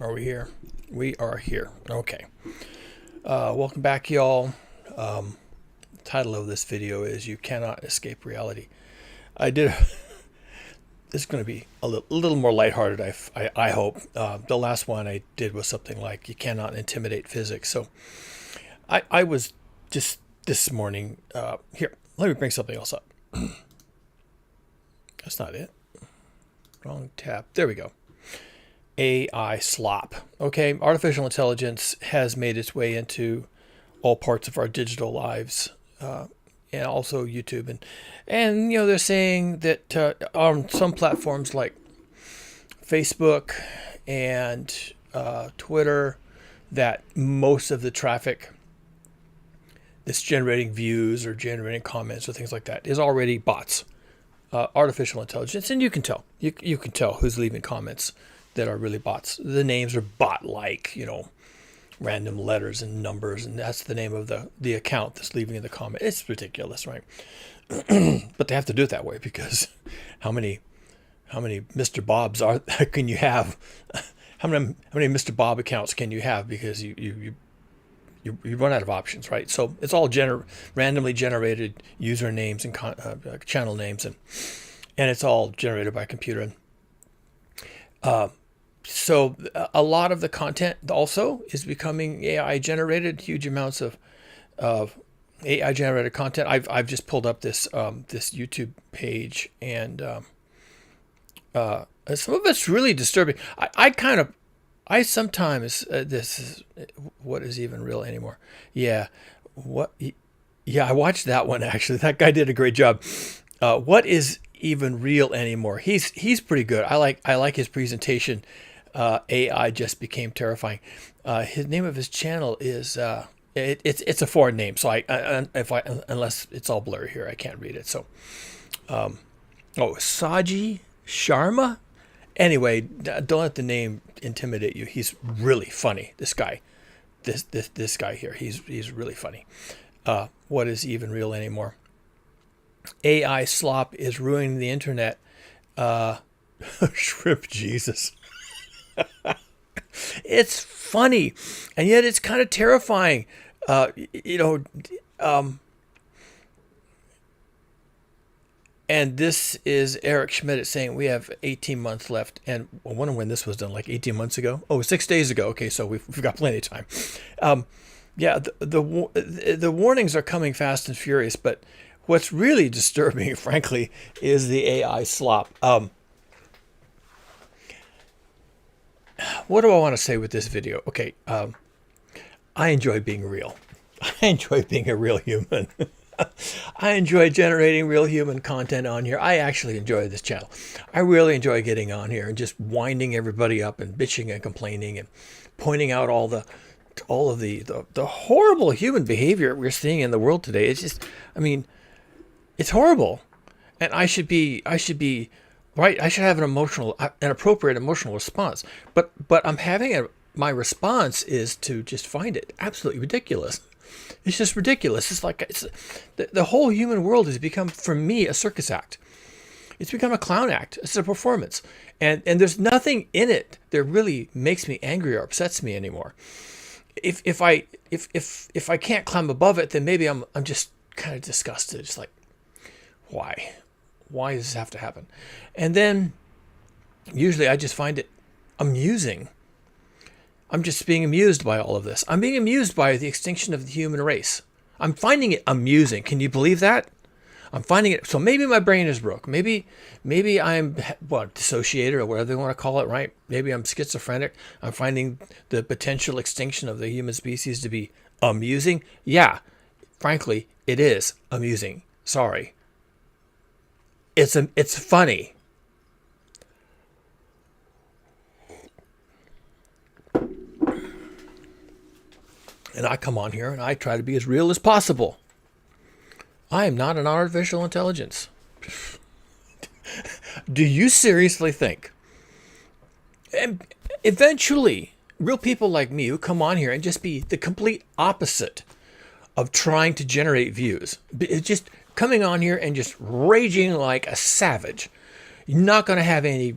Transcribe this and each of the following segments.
Are we here? We are here. Okay. Welcome back, y'all. The title of this video is "You Cannot Escape Reality." I did. It's going to be a little more lighthearted. I hope. The last one I did was something like "You cannot intimidate physics." So, I was just this morning. Here, let me bring something else up. That's not it. Wrong tab. There we go. AI slop. Okay, artificial intelligence has made its way into all parts of our digital lives, and also YouTube. And you know, they're saying that on some platforms like Facebook and Twitter, that most of the traffic that's generating views or generating comments or things like that is already bots, artificial intelligence, and you can tell. You can tell who's leaving comments that are really bots. The names are bot-like, you know, random letters and numbers, and that's the name of the account that's leaving in the comment. It's ridiculous, right? But they have to do it that way because how many Mr. Bobs can you have? How many Mr. Bob accounts can you have? Because you run out of options, right? So it's all randomly generated usernames and channel names, and it's all generated by computer. So a lot of the content also is becoming AI generated. Huge amounts of AI generated content. I've just pulled up this YouTube page, and some of it's really disturbing. I sometimes this is what is even real anymore. Yeah, I watched that one actually. That guy did a great job. What is even real anymore? He's pretty good. I like his presentation. AI just became terrifying. His name of his channel is it's a foreign name, so unless it's all blurry here, I can't read it. So, Saji Sharma. Anyway, don't let the name intimidate you. He's really funny. This guy, this guy here, he's really funny. What is even real anymore? AI slop is ruining the internet. Shrimp Jesus. It's funny, and yet it's kind of terrifying. And this is Eric Schmidt saying we have 18 months left. And I wonder when this was done, like 18 months ago? Oh, 6 days ago. Okay, so we've got plenty of time. The warnings are coming fast and furious, but what's really disturbing, frankly, is the AI slop. What do I want to say with this video? Okay, I enjoy being real. I enjoy being a real human. I enjoy generating real human content on here. I actually enjoy this channel. I really enjoy getting on here and just winding everybody up and bitching and complaining and pointing out all of the horrible human behavior we're seeing in the world today. It's just, I mean, it's horrible, and I should be right. I should have an appropriate emotional response. But I'm having my response is to just find it absolutely ridiculous. It's just ridiculous. It's like the whole human world has become, for me, a circus act. It's become a clown act. It's a performance, and there's nothing in it that really makes me angry or upsets me anymore. If I can't climb above it, then maybe I'm just kind of disgusted. It's like, why does this have to happen? And then usually I just find it amusing. I'm just being amused by all of this. I'm being amused by the extinction of the human race. I'm finding it amusing. Can you believe that? I'm finding it. So maybe my brain is broke. Maybe I'm dissociated or whatever they want to call it, right? Maybe I'm schizophrenic. I'm finding the potential extinction of the human species to be amusing. Yeah, frankly, it is amusing. Sorry. It's funny. And I come on here and I try to be as real as possible. I am not an artificial intelligence. Do you seriously think? And eventually, real people like me who come on here and just be the complete opposite of trying to generate views. It's just coming on here and just raging like a savage. You're not going to have any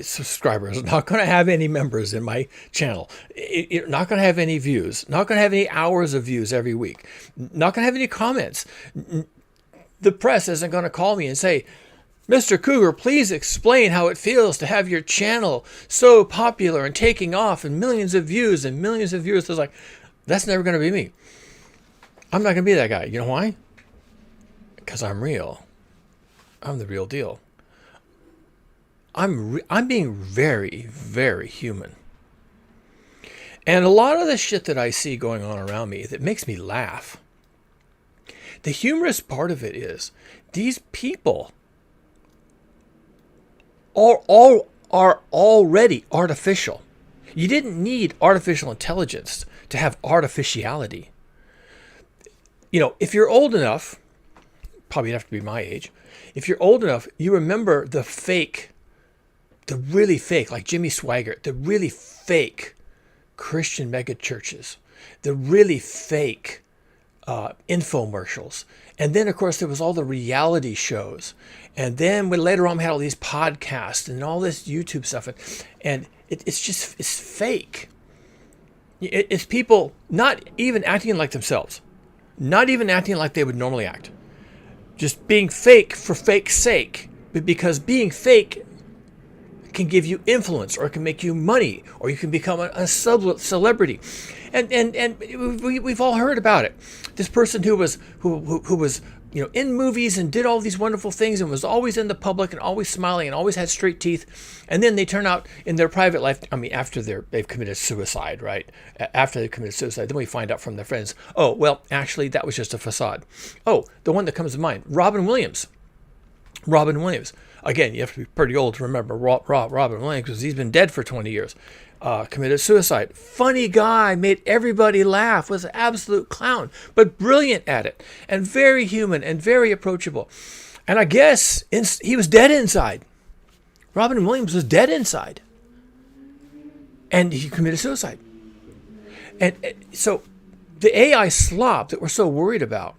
subscribers, not going to have any members in my channel, not going to have any views, not going to have any hours of views every week, not going to have any comments. The press isn't going to call me and say, Mr. Cougar, please explain how it feels to have your channel so popular and taking off and millions of views and millions of viewers. It's like, that's never going to be me. I'm not going to be that guy. You know why? Because I'm real. I'm the real deal. I'm being very, very human. And a lot of the shit that I see going on around me that makes me laugh, the humorous part of it is these people are already artificial. You didn't need artificial intelligence to have artificiality. You know, if you're old enough, probably have to be my age, if you're old enough, you remember the really fake, like Jimmy Swaggart, the really fake Christian mega churches, the really fake infomercials. And then, of course, there was all the reality shows. And then later on, we had all these podcasts and all this YouTube stuff. And it's fake. It's people not even acting like themselves, not even acting like they would normally act. Just being fake for fake's sake. Because being fake can give you influence, or it can make you money, or you can become a celebrity. And we've all heard about it. This person who was in movies and did all these wonderful things and was always in the public and always smiling and always had straight teeth, and then they turn out in their private life, I mean, after they've committed suicide, right? After they've committed suicide, then we find out from their friends, oh, well, actually, that was just a facade. Oh, the one that comes to mind, Robin Williams. Again, you have to be pretty old to remember Robin Williams, because he's been dead for 20 years. Committed suicide. Funny guy, made everybody laugh, was an absolute clown, but brilliant at it, and very human and very approachable. And I guess he was dead inside. Robin Williams was dead inside. And he committed suicide. And so the AI slop that we're so worried about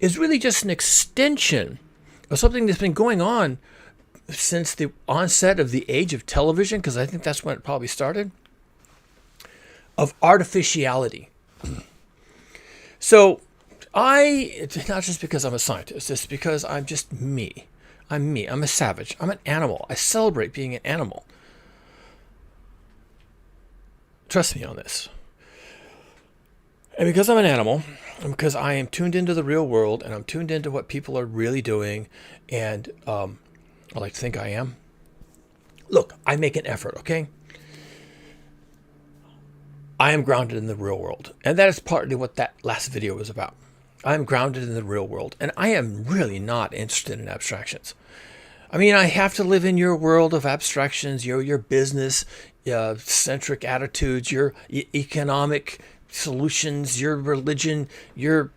is really just an extension of something that's been going on since the onset of the age of television, because I think that's when it probably started, of artificiality. So it's not just because I'm a scientist, it's because I'm just me. I'm me. I'm a savage. I'm an animal. I celebrate being an animal. Trust me on this. And because I'm an animal, and because I am tuned into the real world, and I'm tuned into what people are really doing, and I like to think I am. Look, I make an effort, okay? I am grounded in the real world. And that is partly what that last video was about. I am grounded in the real world. And I am really not interested in abstractions. I mean, I have to live in your world of abstractions, your business centric attitudes, your economic solutions, your religion, your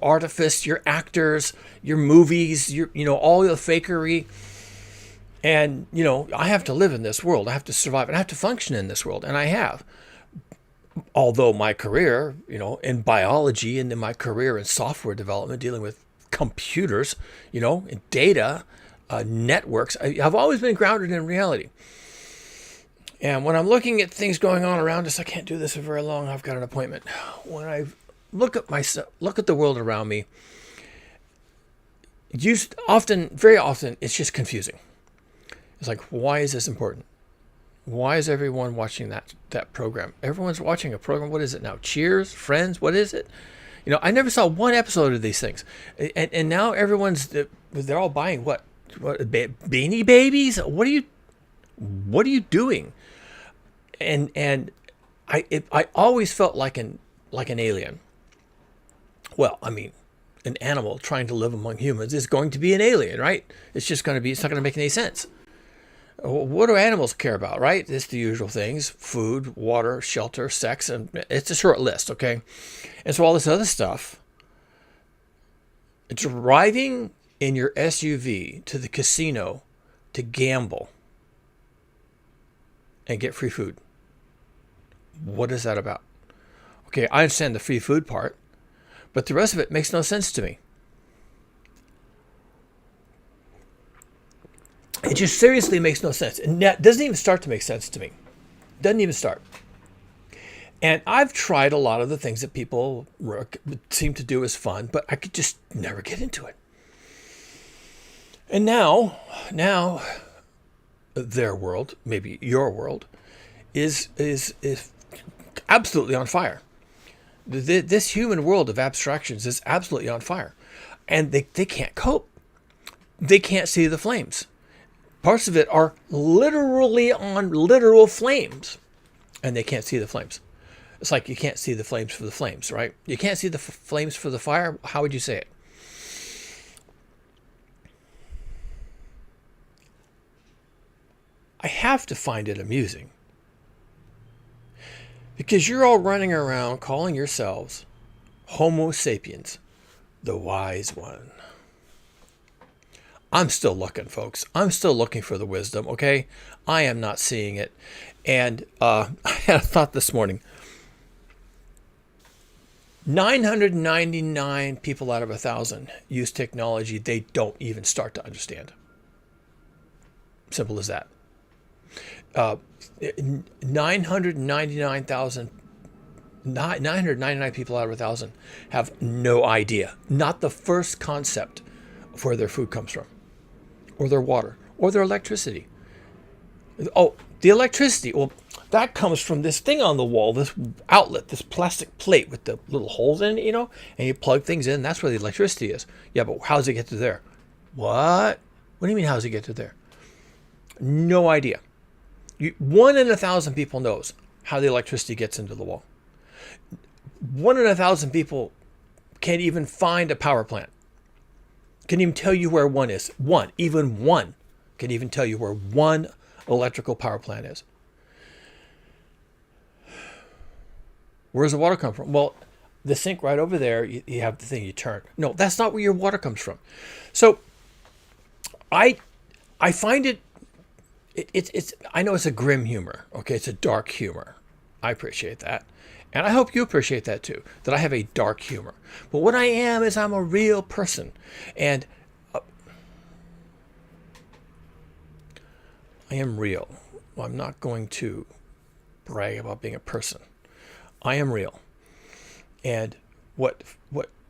artifice, your actors, your movies, all the fakery. And, I have to live in this world. I have to survive. And I have to function in this world. And I have. Although my career, in biology, and in my career in software development, dealing with computers, and data, networks, I've always been grounded in reality. And when I'm looking at things going on around us, I can't do this for very long. I've got an appointment. When I look at the world around me, very often, it's just confusing. It's like, why is this important? Why is everyone watching that program? Everyone's watching a program. What is it now? Cheers? Friends? What is it? I never saw one episode of these things. And now they're all buying what Beanie Babies? What are you doing? And I always felt like an alien. Well, I mean, an animal trying to live among humans is going to be an alien, right? It's not going to make any sense. What do animals care about, right? It's the usual things: food, water, shelter, sex, and it's a short list, okay? And so all this other stuff, driving in your SUV to the casino to gamble and get free food. What is that about? Okay, I understand the free food part, but the rest of it makes no sense to me. It just seriously makes no sense. And that doesn't even start to make sense to me. Doesn't even start. And I've tried a lot of the things that people seem to do as fun, but I could just never get into it. And now their world, maybe your world, is absolutely on fire. This human world of abstractions is absolutely on fire. And they can't cope. They can't see the flames. Parts of it are literally on literal flames, and they can't see the flames. It's like you can't see the flames for the flames, right? You can't see the flames for the fire. How would you say it? I have to find it amusing, because you're all running around calling yourselves Homo sapiens, the wise one. I'm still looking, folks. I'm still looking for the wisdom, okay? I am not seeing it. And I had a thought this morning. 999 people out of 1,000 use technology they don't even start to understand. Simple as that. 999 people out of 1,000 have no idea, not the first concept of where their food comes from, or their water, or their electricity. Oh, the electricity. Well, that comes from this thing on the wall, this outlet, this plastic plate with the little holes in it, and you plug things in. That's where the electricity is. Yeah, but how does it get to there? What? What do you mean, how does it get to there? No idea. 1 in 1,000 people knows how the electricity gets into the wall. 1 in 1,000 people can't even find a power plant. Can even tell you where one is. Even one can even tell you where one electrical power plant is. Where does the water come from? Well, the sink right over there, you have the thing you turn. No, that's not where your water comes from. So I find it's I know it's a grim humor. Okay, it's a dark humor. I appreciate that. And I hope you appreciate that too, that I have a dark humor. But what I am is I'm a real person. And I am real. Well, I'm not going to brag about being a person. I am real. And what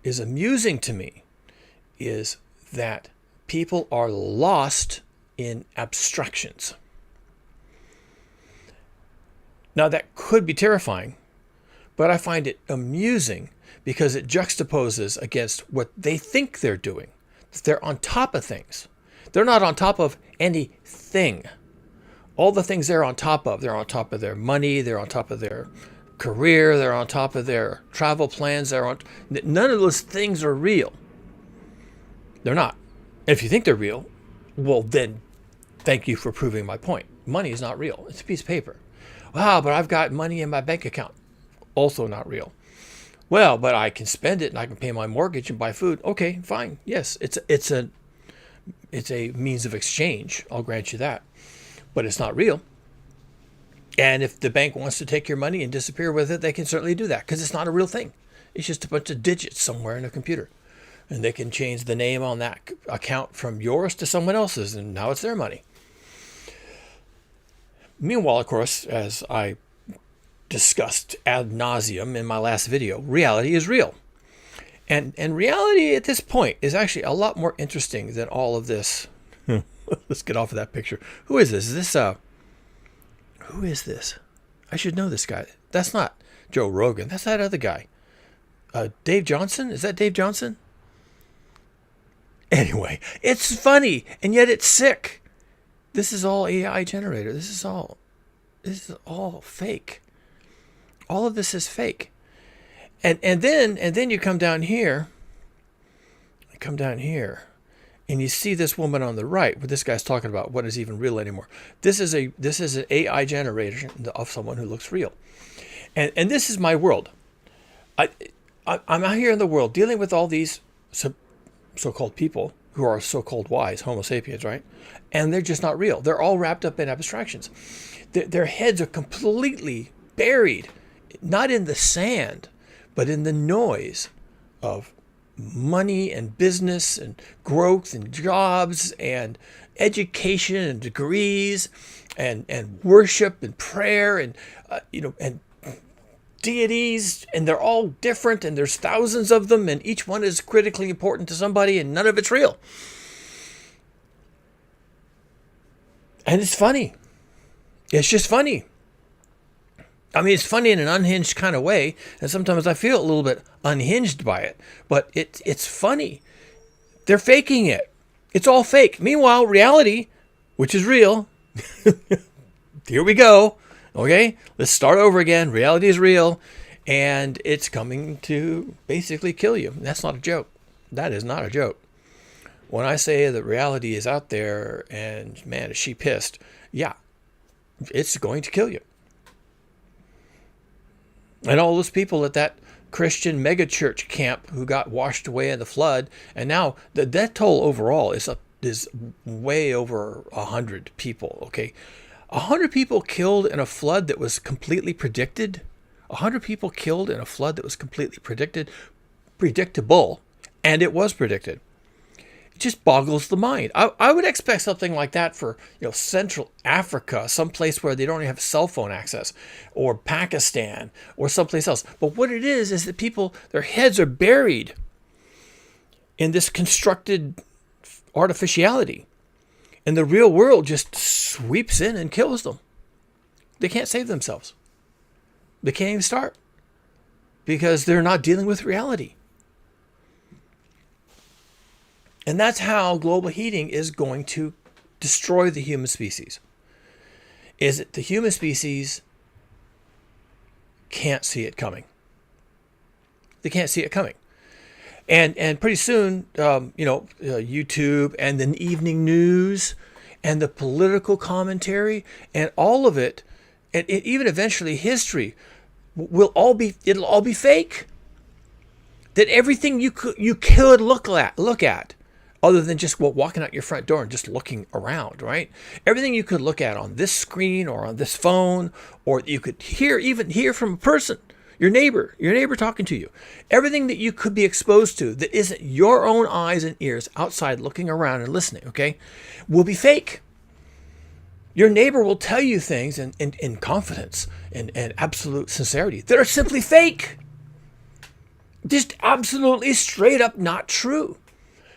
is amusing to me is that people are lost in abstractions. Now that could be terrifying, but I find it amusing because it juxtaposes against what they think they're doing. They're on top of things. They're not on top of anything. All the things they're on top of their money, they're on top of their career, they're on top of their travel plans, none of those things are real. They're not. If you think they're real, well then thank you for proving my point. Money is not real. It's a piece of paper. Wow, but I've got money in my bank account. Also not real. Well, but I can spend it and I can pay my mortgage and buy food. Okay, fine. Yes, it's a means of exchange. I'll grant you that. But it's not real. And if the bank wants to take your money and disappear with it, they can certainly do that because it's not a real thing. It's just a bunch of digits somewhere in a computer. And they can change the name on that account from yours to someone else's, and now it's their money. Meanwhile, of course, as I discussed ad nauseum in my last video, reality is real. And reality at this point is actually a lot more interesting than all of this. Let's get off of that picture. Who is this? Who is this? I should know this guy. That's not Joe Rogan. That's that other guy. Dave Johnson? Is that Dave Johnson? Anyway, it's funny, and yet it's sick. This is all AI generated. This is all fake. All of this is fake. And then you come down here. And you see this woman on the right, what this guy's talking about, what is even real anymore. This is an AI generation of someone who looks real. And this is my world. I'm out here in the world dealing with all these so-called people who are so-called wise, Homo sapiens, right? And they're just not real. They're all wrapped up in abstractions. Their heads are completely buried, not in the sand, but in the noise of money and business and growth and jobs and education and degrees and worship and prayer and and deities, and they're all different, and there's thousands of them, and each one is critically important to somebody, and none of it's real. And it's funny. It's just funny. I mean, it's funny in an unhinged kind of way, and sometimes I feel a little bit unhinged by it, but it's funny. They're faking it. It's all fake. Meanwhile, reality, which is real, here we go. Okay, let's start over again. Reality is real, and it's coming to basically kill you. That's not a joke. That is not a joke. When I say that reality is out there, and man, is she pissed? Yeah, it's going to kill you. And all those people at that Christian megachurch camp who got washed away in the flood, and now the death toll overall is way over 100 people. Okay, 100 people killed in a flood that was completely predicted. 100 people killed in a flood that was completely predictable, and it was predicted. It just boggles the mind. I would expect something like that for Central Africa, someplace where they don't even have cell phone access, or Pakistan, or someplace else. But what it is that people, their heads are buried in this constructed artificiality, and the real world just sweeps in and kills them. They can't save themselves. They can't even start because they're not dealing with reality. And that's how global heating is going to destroy the human species. Is that the human species can't see it coming. They can't see it coming. And pretty soon, YouTube and the evening news and the political commentary and all of it, and even eventually history, it'll all be fake. That everything you could look at, other than just walking out your front door and just looking around, right? Everything you could look at on this screen or on this phone, or you could even hear from a person, your neighbor talking to you. Everything that you could be exposed to that isn't your own eyes and ears outside looking around and listening, okay, will be fake. Your neighbor will tell you things in confidence and absolute sincerity that are simply fake. Just absolutely straight up not true.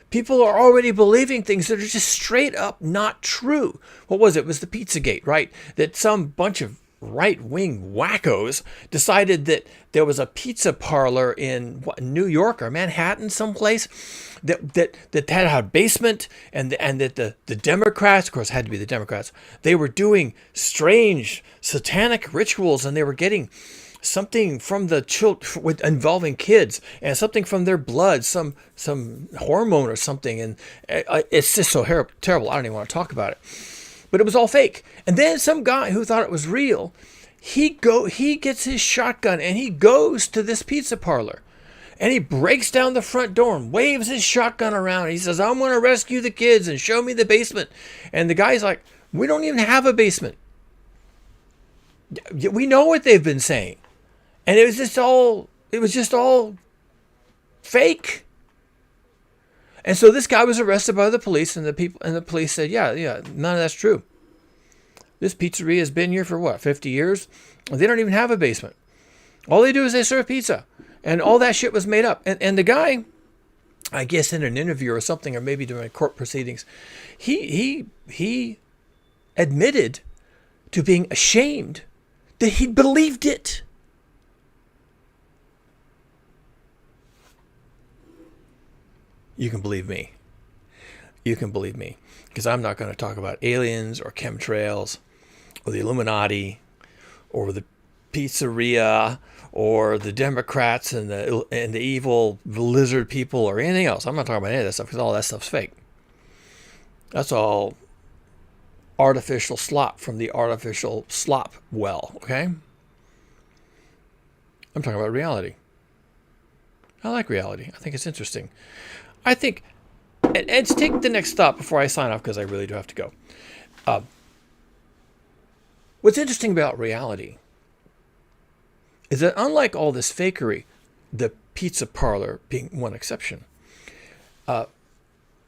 People are already believing things that are just straight up not true. What was it? It was the Pizzagate, right? That some bunch of right-wing wackos decided that there was a pizza parlor in New York or Manhattan someplace that had a basement, and that the Democrats, of course, had to be the Democrats, they were doing strange satanic rituals, and they were getting something from the children involving kids, and something from their blood, some hormone or something, and it's just so terrible. I don't even want to talk about it. But it was all fake. And then some guy who thought it was real, he gets his shotgun and he goes to this pizza parlor, and he breaks down the front door and waves his shotgun around. And he says, "I'm going to rescue the kids and show me the basement." And the guy's like, "We don't even have a basement." We know what they've been saying. And it was just all fake. And so this guy was arrested by the police, and the police said, yeah, none of that's true. This pizzeria has been here for 50 years? They don't even have a basement. All they do is they serve pizza. And all that shit was made up. And the guy, I guess in an interview or something, or maybe during court proceedings, he admitted to being ashamed that he believed it. You can believe me. You can believe me. Because I'm not going to talk about aliens or chemtrails or the Illuminati or the pizzeria or the Democrats and the evil lizard people or anything else. I'm not talking about any of that stuff, because all that stuff's fake. That's all artificial slop from the artificial slop well, okay? I'm talking about reality. I like reality. I think it's interesting. I think, and to take the next stop before I sign off, because I really do have to go. What's interesting about reality is that unlike all this fakery, the pizza parlor being one exception,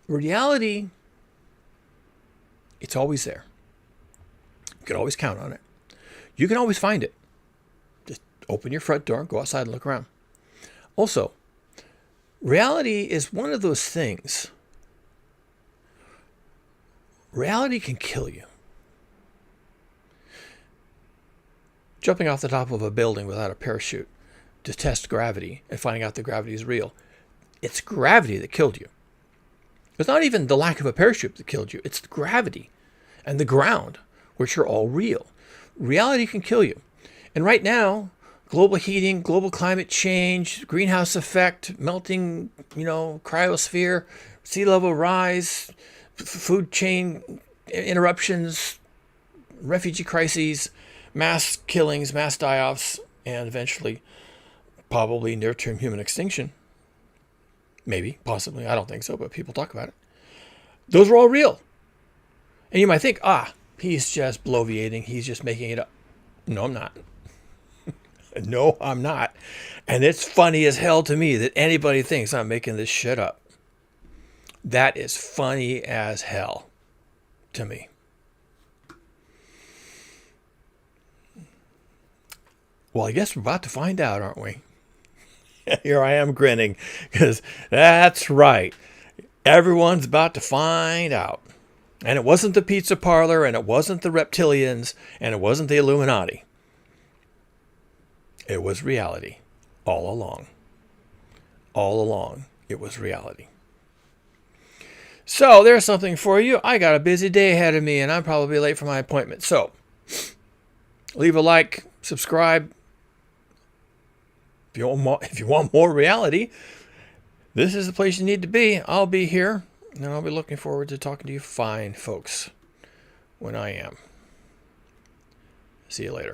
Reality, it's always there. You can always count on it. You can always find it. Just open your front door, go outside and look around. Also, reality is one of those things. Reality can kill you. Jumping off the top of a building without a parachute to test gravity and finding out that gravity is real. It's gravity that killed you. It's not even the lack of a parachute that killed you. It's gravity and the ground, which are all real. Reality can kill you. And right now, global heating, global climate change, greenhouse effect, melting, cryosphere, sea level rise, food chain interruptions, refugee crises, mass killings, mass die-offs, and eventually probably near-term human extinction. Maybe, possibly. I don't think so, but people talk about it. Those are all real. And you might think, he's just bloviating. He's just making it up. No, I'm not. No, I'm not. And it's funny as hell to me that anybody thinks I'm making this shit up. That is funny as hell to me. Well, I guess we're about to find out, aren't we? Here I am grinning, because that's right. Everyone's about to find out. And it wasn't the pizza parlor, and it wasn't the reptilians, and it wasn't the Illuminati. It was reality all along. All along, it was reality. So there's something for you. I got a busy day ahead of me, and I'm probably late for my appointment. So leave a like, subscribe. If you want more reality, this is the place you need to be. I'll be here, and I'll be looking forward to talking to you fine folks when I am. See you later.